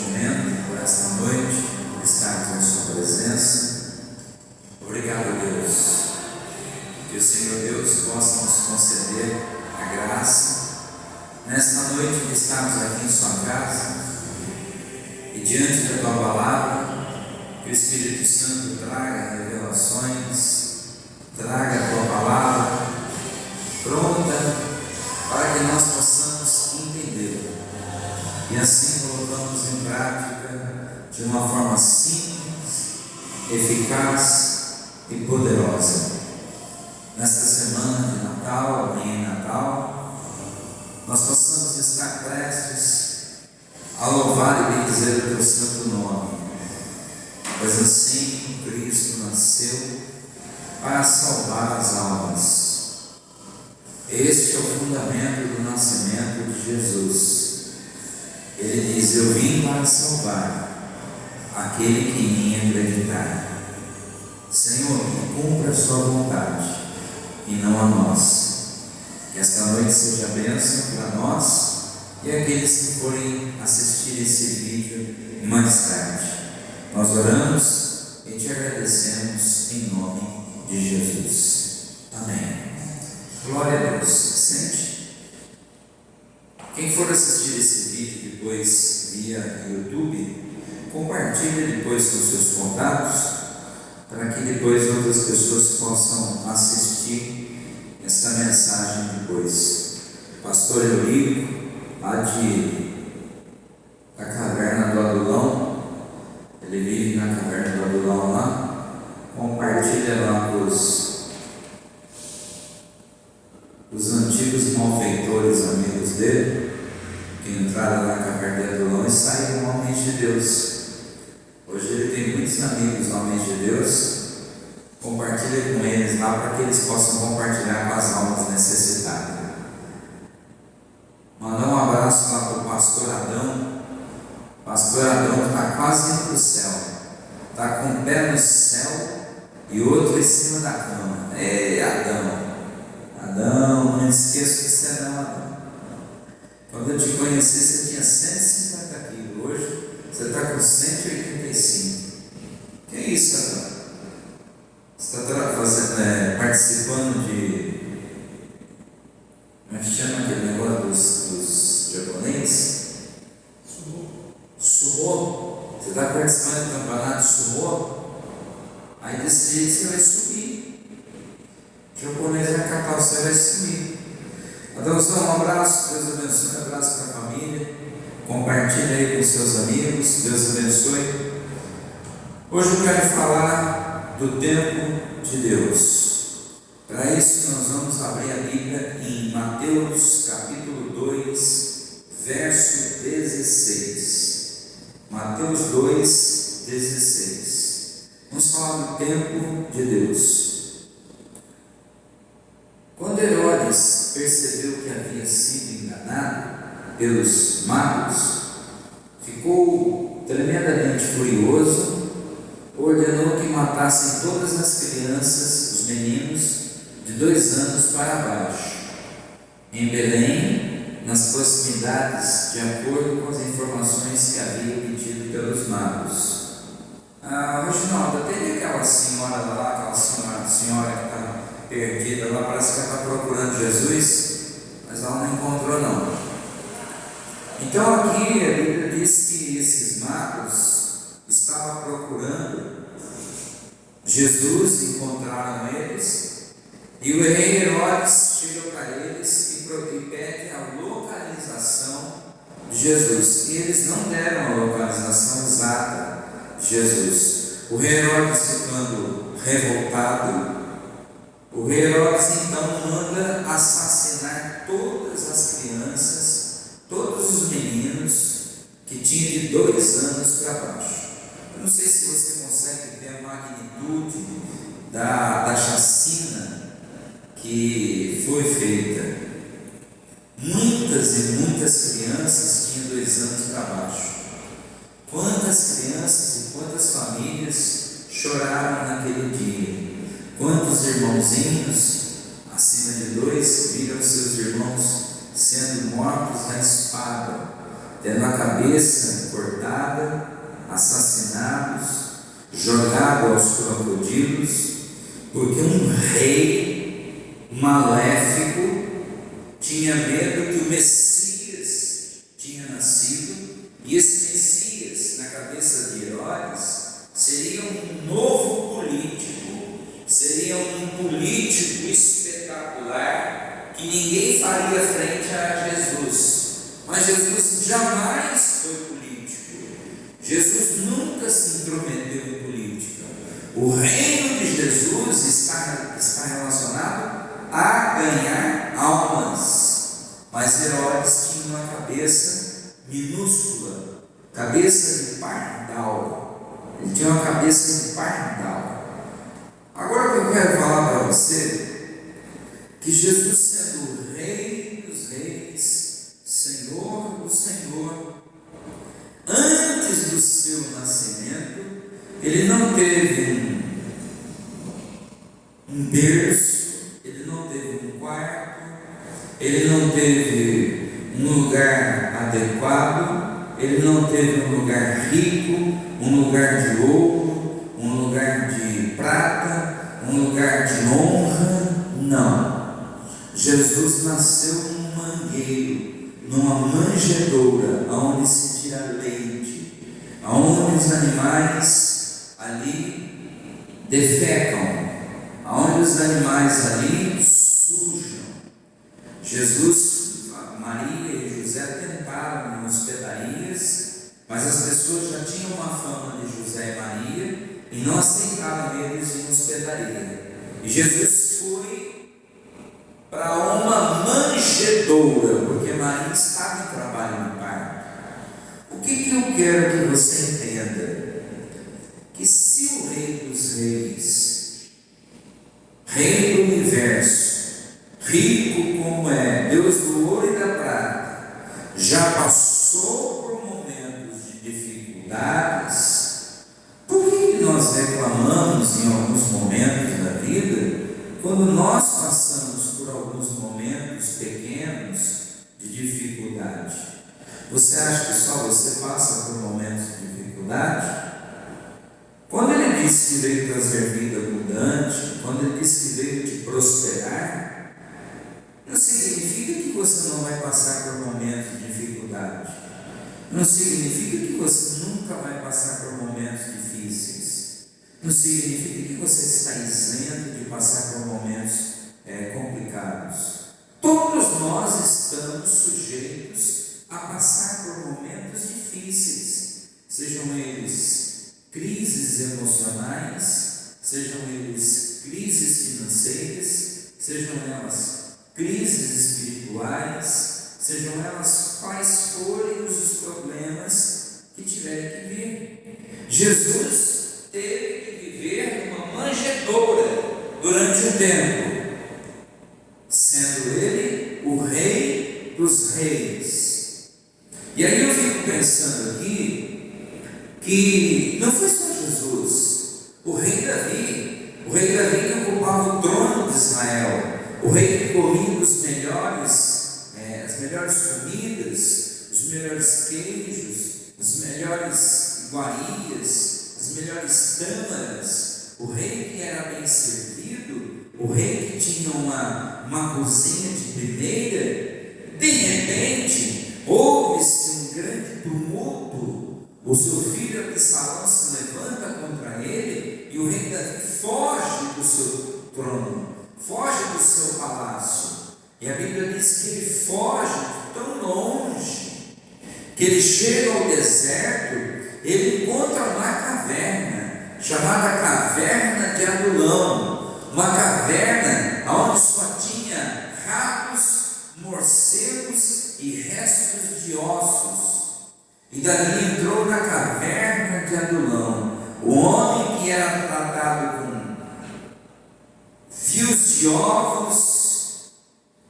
momento, por esta noite, por estarmos em Sua presença. Obrigado, Deus. Que o Senhor Deus possa nos conceder a graça nesta noite de estarmos aqui em Sua casa e diante da Tua palavra, que o Espírito Santo traga revelações, traga a Tua palavra pronta para que nós possamos entender e assim colocamos em prática de uma forma simples, eficaz e poderosa. Nesta semana de Natal, amanhã em Natal, nós possamos estar prestes a louvar e bendizer o Teu santo nome, pois assim Cristo nasceu para salvar as almas. Este é o fundamento do nascimento de Jesus. Ele diz: eu vim para salvar aquele que em mim acreditar. Senhor, que cumpra a Sua vontade e não a nossa. Que esta noite seja bênção para nós e aqueles que forem assistir esse vídeo mais tarde. Nós oramos e te agradecemos em nome de Jesus. Amém. Glória a Deus. Sente. Quem for assistir esse vídeo depois via YouTube, compartilhe depois com seus contatos, para que depois outras pessoas possam assistir essa mensagem depois. Pastor Eurico, lá da Caverna do Adulão, ele vive na Caverna do Adulão lá, compartilha lá com os antigos malfeitores amigos dele, que entraram na Caverna do Adulão e saíram homens de Deus. Hoje ele tem muitos amigos homens de Deus. Compartilhe com eles lá para que eles possam compartilhar com as almas necessitadas. Mandar um abraço lá para o pastor Adão. Pastor Adão está quase indo para o céu. Está com um pé no céu e outro em cima da cama. É Adão. Adão, não esqueça que você não é Adão. Quando eu te conheci, você tinha 150 quilos. Hoje você está com 185. Que é isso, Adão? Você está participando de... Como é que chama aquele negócio dos japoneses? Sumo. Você está participando do campeonato de sumo? Aí desse jeito você vai subir. O japonês vai catar você, vai subir. Adãozão, um abraço, Deus abençoe, um abraço para a família. Compartilhe aí com seus amigos, Deus abençoe. Hoje eu quero falar do tempo de Deus. Para isso nós vamos abrir a Bíblia em Mateus capítulo 2, verso 16. Mateus 2, 16. Vamos falar do tempo de Deus. Quando Herodes percebeu que havia sido enganado pelos magos, ficou tremendamente furioso, ordenou que matassem todas as crianças, os meninos, de 2 anos para baixo, em Belém, nas proximidades, de acordo com as informações que havia pedido pelos magos. Reginaldo, tem aquela senhora lá, aquela senhora que está perdida lá, parece que ela está procurando Jesus, mas ela não encontrou não. Então aqui a Bíblia diz que esses magos estavam procurando Jesus, encontraram eles, e o rei Herodes chega para eles e pede a localização de Jesus, e eles não deram a localização exata de Jesus. O rei Herodes, ficando revoltado, o rei Herodes então manda assassinar todas as crianças, todos os meninos que tinham de 2 anos para baixo. Eu não sei se você consegue ver a magnitude da chacina que foi feita. Muitas e muitas crianças tinham 2 anos para baixo. Quantas crianças e quantas famílias choraram naquele dia? Quantos irmãozinhos acima de 2 viram seus irmãos sendo mortos na espada, tendo a cabeça cortada espada, assassinados, jogados aos crocodilos, porque um rei maléfico tinha medo que o Messias tinha nascido, e esse Messias, na cabeça de Herodes, seria um novo político, seria um político espetacular que ninguém faria frente a Jesus. Mas Jesus jamais foi político. Jesus nunca se intrometeu em política. O reino de Jesus está relacionado a ganhar almas. Mas Herodes tinha uma cabeça minúscula, cabeça de pardal. Ele tinha uma cabeça de pardal. Agora que eu quero falar para você, que Jesus, sendo o Rei dos Reis, Senhor do Senhor, antes do seu nascimento, ele não teve um berço, ele não teve um quarto, ele não teve um lugar adequado, ele não teve um lugar rico, um lugar de ouro, um lugar de prata, um lugar de honra. Não. Jesus nasceu num mangueiro, numa manjedoura, onde se tira leite, onde os animais ali defecam, onde os animais ali sujam. Jesus, Maria e José tentaram em hospedarias, mas as pessoas já tinham uma fama de José e Maria e não aceitavam eles em hospedaria. E Jesus foi para uma manjedoura, porque Maria estava em trabalho no parto. O que eu quero que você entenda? Que se o Rei dos Reis, Rei do Universo, rico como é, Deus do ouro e da prata, já passou por momentos de dificuldades, por que nós reclamamos em alguns momentos da vida, quando nós passamos por alguns momentos pequenos de dificuldade? Você acha que só você passa por momentos de dificuldade? Quando ele disse que veio trazer vida abundante, quando ele disse que veio te prosperar, não significa que você não vai passar por momentos de dificuldade. Não significa que você nunca vai passar por momentos difíceis. Não significa que você está isento de passar por momentos complicados. Todos nós estamos sujeitos a passar por momentos difíceis, sejam eles crises emocionais, sejam eles crises financeiras, sejam elas crises espirituais, sejam elas quais forem os problemas que tiverem que vir. Jesus teve que viver numa manjedoura durante um tempo, sendo ele o Rei dos Reis. E aí eu fico pensando aqui que não foi só Jesus, o rei Davi que ocupava o trono de Israel, o rei que comia as melhores comidas, os melhores queijos, as melhores iguarias, as melhores tâmaras, o rei que era bem servido, o rei que tinha uma cozinha de primeira. De repente, houve-se um grande tumulto, o seu filho Absalão se levanta contra ele, e o rei Davi foge do seu trono, foge do seu palácio. E a Bíblia diz que ele foge tão longe, que ele chega ao deserto, ele encontra uma caverna, chamada Caverna de Adulão, uma caverna onde só tinha ratos, morcegos e restos de ossos. E dali entrou na Caverna de Adulão, o homem que era tratado com fios de ovos,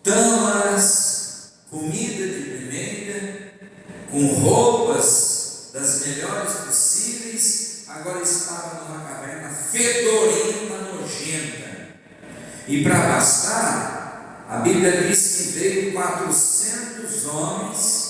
tâmaras, comida de primeira, com roupas das melhores possíveis, agora estava numa caverna fedorenta, nojenta. E para bastar, a Bíblia diz que veio 400 homens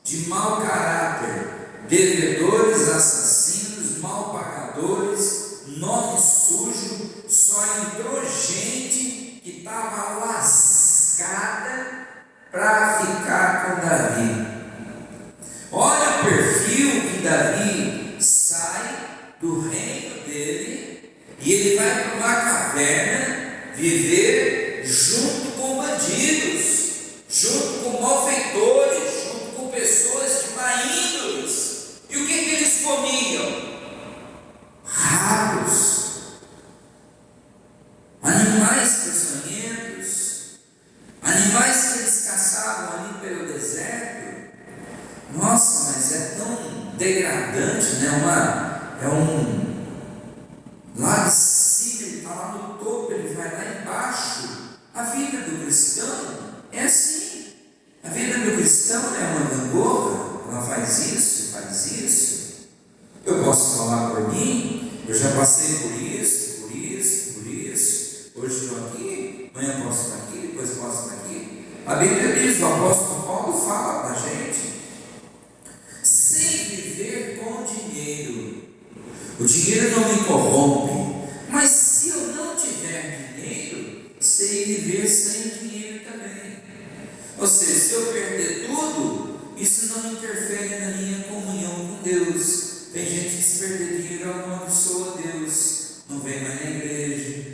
de mau caráter, devedores, assassinos, mal pagadores, nome sujo. Só entrou gente que estava lascada para ficar com Davi. Olha o perfil que Davi sai do reino dele e ele vai para uma caverna viver junto com bandidos, junto com malfeitores, junto com pessoas de má índole. E o que eles comiam? Ratos, animais peçonhentos, animais que eles caçavam ali pelo deserto. Nossa, mas é tão degradante, né? Lá de cima, ele está lá no topo, ele vai lá embaixo. A vida do cristão é assim. A vida do cristão é uma gangorra. Ela faz isso, faz isso. Eu posso falar por mim, eu já passei por isso. Hoje estou aqui, amanhã posso estar aqui, depois posso estar aqui. A Bíblia diz, o apóstolo Paulo fala para a gente, sem viver com dinheiro. O dinheiro não me corrompe, mas se eu não tiver dinheiro, sei viver sem dinheiro também. Ou seja, se eu perder tudo, isso não interfere na minha comunhão com Deus. Tem gente que se perder dinheiro amaldiçoa Deus, não vem mais na igreja.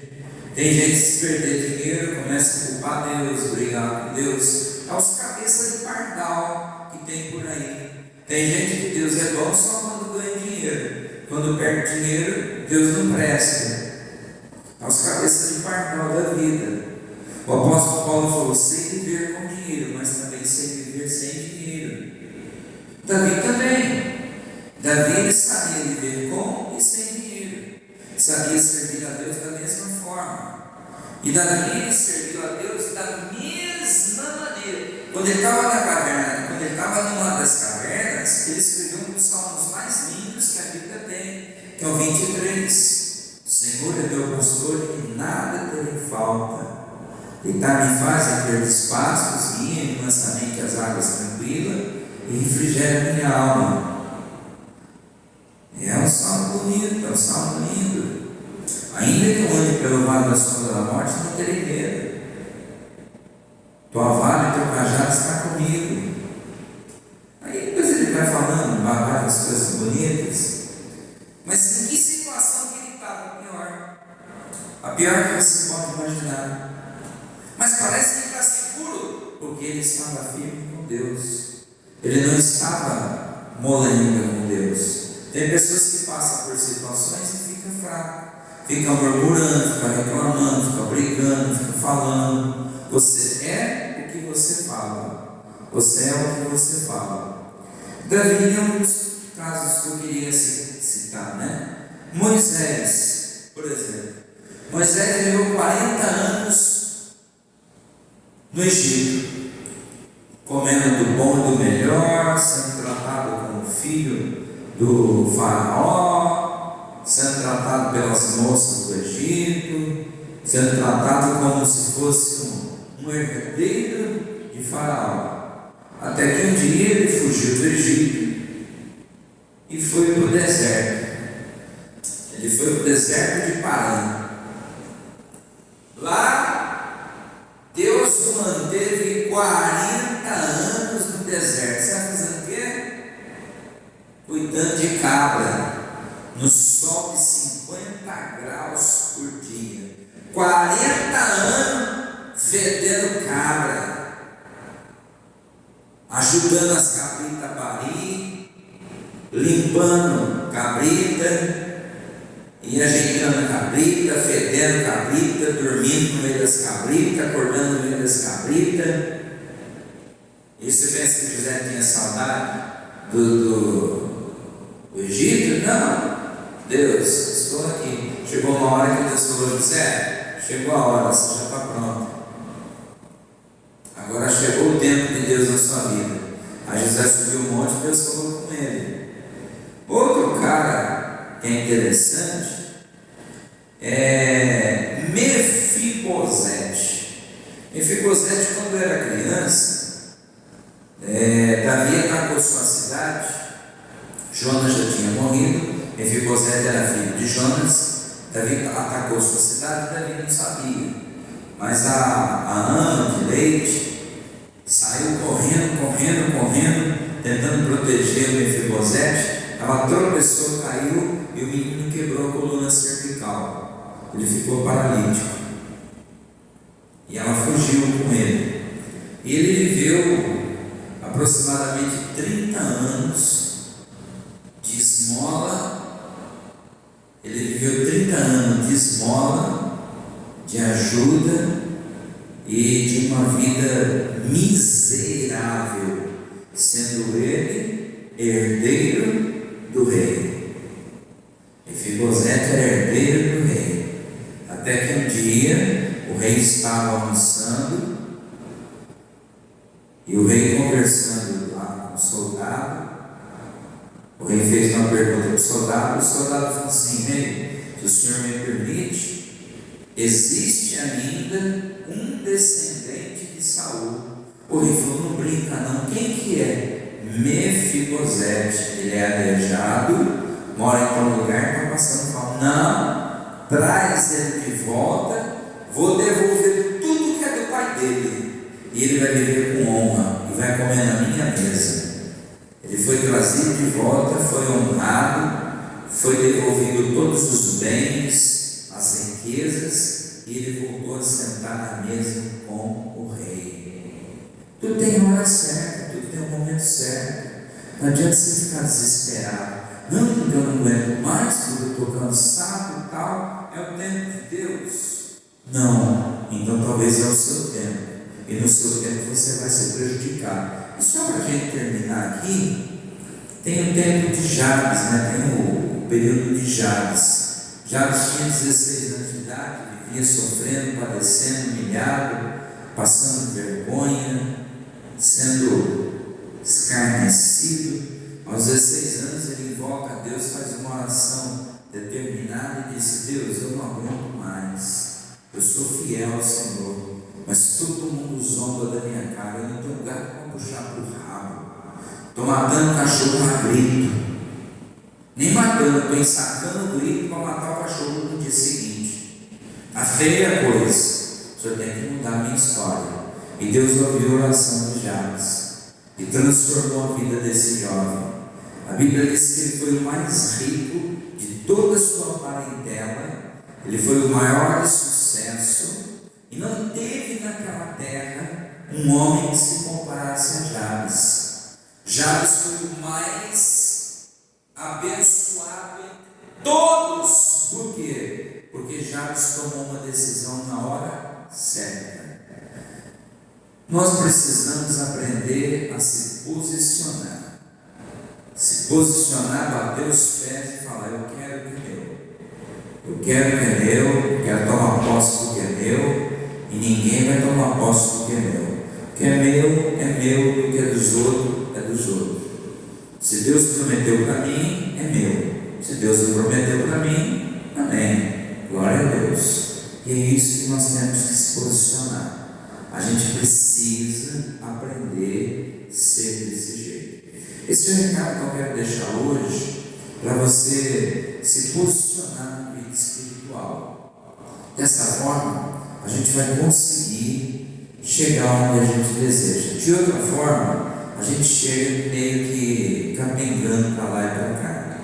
Tem gente que se perder dinheiro começa a culpar Deus, brigar com Deus. É os cabeças de pardal que tem por aí. Tem gente que Deus é bom só quando ganha dinheiro. Quando perde dinheiro, Deus não presta. É os cabeças de pardal da vida. O apóstolo Paulo falou, sem viver com dinheiro, mas também sem viver sem dinheiro. Davi também. Davi ele sabia viver com e sem dinheiro. Sabia servir a Deus da mesma forma. E Davi serviu a Deus da mesma maneira. Quando ele estava na caverna, quando ele estava numa das cavernas, ele escreveu um dos salmos mais lindos que a Bíblia tem, que é o 23. O Senhor é meu pastor e nada terei falta. Deitar-me faz em verdes pastos, guia-me mansamente às águas tranquilas e refrigera minha alma. É um salmo bonito, é um salmo lindo. Ainda que eu ande pelo vale da sombra da morte, não terei medo. Tua vara e teu cajado está comigo. Aí depois ele vai falando várias coisas bonitas. Mas em que situação que ele estava? Pior. A pior que você pode imaginar. Mas parece que ele está seguro, porque ele estava firme com Deus. Ele não estava molenga com Deus. Tem pessoas que passam por situações e ficam fracos, ficam murmurando, ficam reclamando, ficam brigando, ficam falando. Você é o que você fala. Você é o que você fala. Davi é um dos casos que eu queria citar, né? Moisés, por exemplo. Moisés viveu 40 anos no Egito, comendo do bom e do melhor, sendo tratado como filho do faraó, sendo tratado pelas moças do Egito, sendo tratado como se fosse um herdeiro de faraó, até que um dia ele fugiu do Egito e foi para o deserto. Ele foi para o deserto de Parã. Lá Deus o manteve 40 anos no deserto. Sabe fazendo o quê? Cuidando de cabra, no sol de 50 graus por dia, 40 anos fedendo cabra, ajudando as cabritas a parir, limpando cabrita e ajeitando cabrita, fedendo cabrita, dormindo no meio das cabritas, acordando no meio das cabritas. E você pensa que José tinha saudade do Egito? Não. Deus, estou aqui. Chegou uma hora que Deus falou: José, chegou a hora, você já está pronto. Agora chegou o tempo de Deus na sua vida. Aí José subiu um monte e Deus falou com ele. Outro cara que é interessante é Mefibosete. Mefibosete, quando era criança, Davi atacou sua cidade, Jonas já tinha morrido, Mefibosete era filho de Jonas. Davi atacou sua cidade, Davi não sabia, mas a ama de leite saiu correndo, tentando proteger o Mefibosete. Ela tropeçou, caiu e o menino quebrou a coluna cervical, ele ficou paralítico e ela fugiu com ele, e ele viveu aproximadamente 30 anos de esmola. Ele viveu 30 anos de esmola, de ajuda e de uma vida miserável, sendo ele herdeiro do rei. Mefibosete era herdeiro do rei, até que um dia o rei estava almoçando e o rei conversando lá com o soldado. O rei fez uma pergunta para o soldado falou assim: rei, se o senhor me permite, existe ainda um descendente de Saul? O rei falou: não brinca não, quem que é? Mefibosete, ele é aleijado, mora em tal lugar, está passando fome. Não, traz ele de volta, vou devolver tudo que é do pai dele, e ele vai viver com honra, e vai comer na minha mesa. Ele foi trazido de volta, foi honrado, foi devolvido todos os bens, as riquezas, e ele voltou a sentar na mesa com o rei. Tudo tem hora certa, tudo tem um momento certo. Não adianta você ficar desesperado. Não, porque eu não aguento mais, porque eu estou cansado e tal. É o tempo de Deus. Não, então talvez é o seu tempo. E no seu tempo você vai se prejudicar. E só para a gente terminar aqui, tem o tempo de Jabes, tem o período de Jabes. Jabes tinha 16 anos de idade, vivia sofrendo, padecendo, humilhado, passando vergonha, sendo escarnecido. Aos 16 anos ele invoca a Deus, faz uma oração determinada e disse: Deus, eu não aguento mais, eu sou fiel ao Senhor, mas todo mundo zomba da minha cara, eu não tenho lugar para puxar para o rabo, estou matando cachorro a grito, nem matando, estou ensacando o grito para matar o cachorro no dia seguinte. A feia coisa, o senhor tem que mudar a minha história. E Deus ouviu a oração de Jabes e transformou a vida desse jovem. A Bíblia diz que ele foi o mais rico de toda a sua parentela, ele foi o maior de sucesso, e não teve naquela terra um homem que se comparasse a Jabes. Jabes foi o mais abençoado entre todos. Por quê? Porque Jabes tomou uma decisão na hora certa. Nós precisamos aprender a se posicionar. Se posicionar, bater os pés e falar: eu quero o que é meu. Eu quero o que é meu, eu quero tomar posse do que é meu, e ninguém vai tomar posse do que é meu. O que é meu, e o que é dos outros, é dos outros. Se Deus prometeu para mim, é meu. Se Deus não prometeu para mim, amém. Glória a Deus. E é isso que nós temos que se posicionar. A gente precisa aprender a ser desse jeito. Esse é o recado que eu quero deixar hoje, para você se posicionar na vida espiritual. Dessa forma, a gente vai conseguir chegar onde a gente deseja. De outra forma, a gente chega meio que capengando para lá e para cá.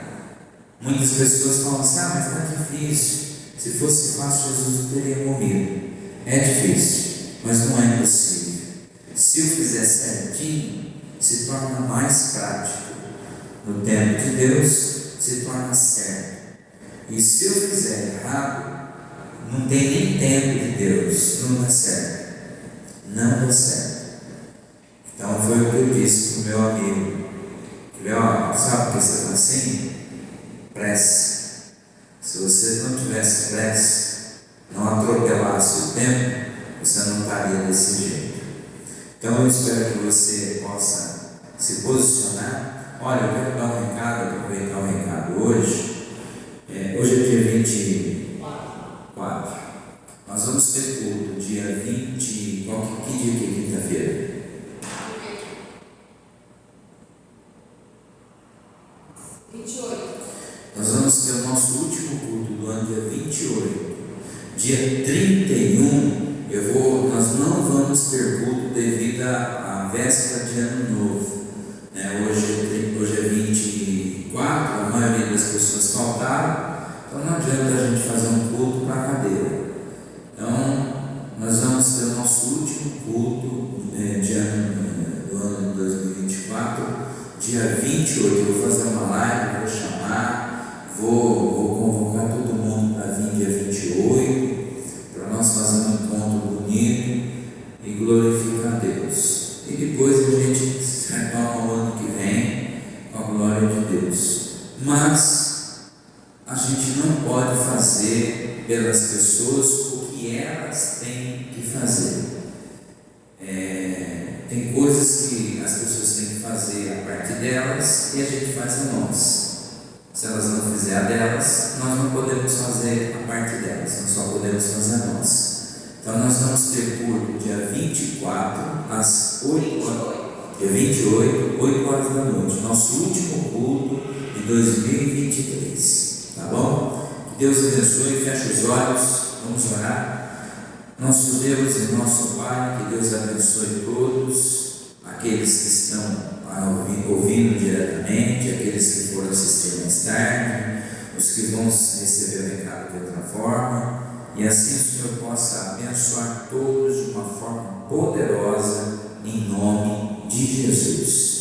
Muitas pessoas falam assim: mas está difícil. Se fosse fácil, Jesus não teria morrido. É difícil, mas não é impossível. Se eu fizer certinho, se torna mais prático. No tempo de Deus, se torna certo. E se eu fizer errado, não tem nem tempo de Deus, não dá certo. Não dá certo. Então foi o que eu disse para o meu amigo. Falei: sabe por que você está assim? Prece. Se você não tivesse prece, não atropelasse o tempo, você não estaria desse jeito. Então eu espero que você possa se posicionar. Olha, eu quero dar um recado, aproveitar um recado hoje. Hoje é dia 24. Nós vamos ter culto dia 20. Que dia que é quinta-feira? Nós vamos ter o nosso último culto do ano, dia 28. Dia 31, nós não vamos ter culto devido à véspera de Ano Novo. Hoje é 24, a maioria das pessoas faltaram, então não adianta a gente fazer um culto para a cadeira. Então, nós vamos ter o nosso último culto do ano de 2024, dia 28. Eu vou fazer uma live, vou chamar, vou convocar todo mundo para vir dia 28, para nós fazer um encontro bonito e glorificar a Deus. E depois a gente se retoma o ano que vem com a glória de Deus. Mas a gente não pode fazer pelas pessoas o que elas têm que fazer. Tem coisas que as pessoas têm que fazer a parte delas e a gente faz a nós. Se elas não fizerem a delas, nós não podemos fazer a parte delas, nós só podemos fazer a nós. Então nós vamos ter culto dia 24 às 8 horas, dia 28, 8 horas da noite, nosso último culto de 2023, tá bom? Que Deus abençoe, feche os olhos, vamos orar. Nosso Deus e nosso Pai, que Deus abençoe todos, aqueles que estão ouvindo diretamente, aqueles que foram assistir mais tarde, os que vão receber o recado de outra forma, e assim o Senhor possa abençoar todos de uma forma poderosa, em nome de Jesus.